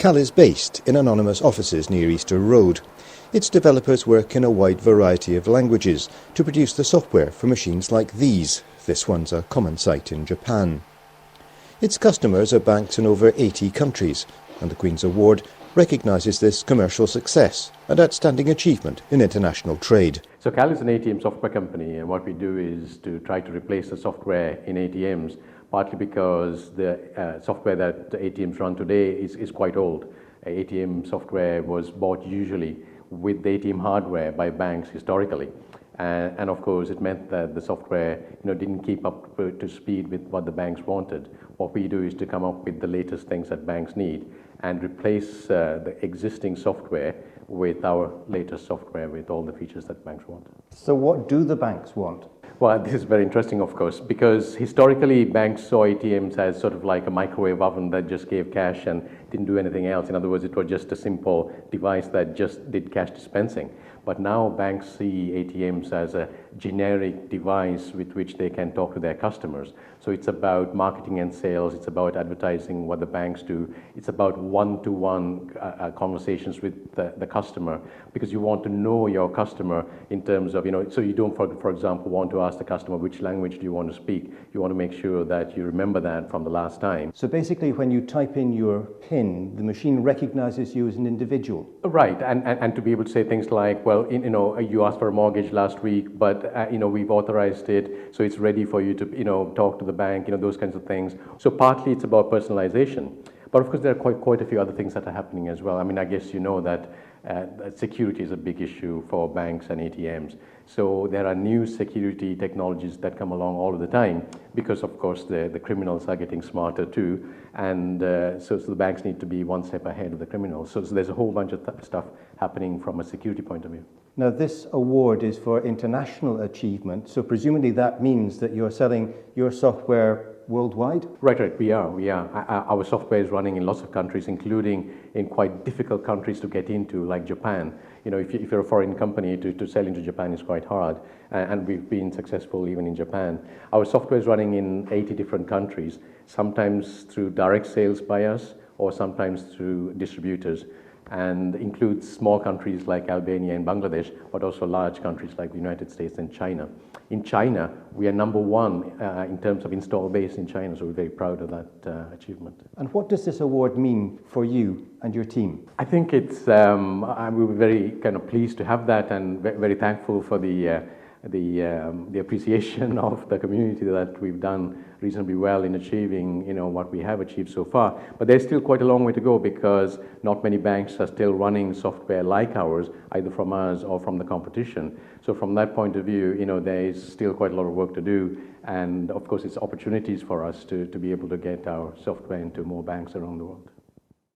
KAL is based in anonymous offices near Easter Road. Its developers work in a wide variety of languages to produce the software for machines like these. This one's a common sight in Japan. Its customers are banks in over 80 countries, and the Queen's Award recognises this commercial success and outstanding achievement in international trade. So KAL is an ATM software company, and what we do is to try to replace the software in ATMs, partly because the software that the ATMs run today is quite old. ATM software was bought usually with the ATM hardware by banks historically. And of course, it meant that the software didn't keep up to speed with what the banks wanted. What we do is to come up with the latest things that banks need and replace the existing software with our latest software with all the features that banks want. So what do the banks want? Well, this is very interesting, of course, because historically banks saw ATMs as sort of like a microwave oven that just gave cash and didn't do anything else. In other words, it was just a simple device that just did cash dispensing. But now banks see ATMs as a generic device with which they can talk to their customers. So it's about marketing and sales, it's about advertising what the banks do, it's about one-to-one conversations with the customer, because you want to know your customer in terms of, so you don't, for example, want to ask the customer which language do you want to speak. You want to make sure that you remember that from the last time. So basically when you type in your PIN, the machine recognizes you as an individual. Right, and to be able to say things like, well, you asked for a mortgage last week, but we've authorized it, so it's ready for you to talk to the bank, those kinds of things. So partly it's about personalization, but of course there are quite a few other things that are happening as well. I mean, I guess you know that security is a big issue for banks and ATMs. So there are new security technologies that come along all of the time because, of course, the criminals are getting smarter too, and so the banks need to be one step ahead of the criminals. So there's a whole bunch of stuff happening from a security point of view. Now, this award is for international achievement, so presumably that means that you're selling your software worldwide? Right, we are. Our software is running in lots of countries, including in quite difficult countries to get into, like Japan. If you're a foreign company, to sell into Japan is quite hard, and we've been successful even in Japan. Our software is running in 80 different countries, sometimes through direct sales by us, or sometimes through distributors, and includes small countries like Albania and Bangladesh, but also large countries like the United States and China. In China, we are number one in terms of install base in China, so we're very proud of that achievement. And what does this award mean for you and your team? I think it's, we were very kind of pleased to have that, and very thankful for the appreciation of the community that we've done reasonably well in achieving what we have achieved so far. But there's still quite a long way to go, because not many banks are still running software like ours, either from us or from the competition. So from that point of view, there is still quite a lot of work to do, and of course it's opportunities for us to be able to get our software into more banks around the world.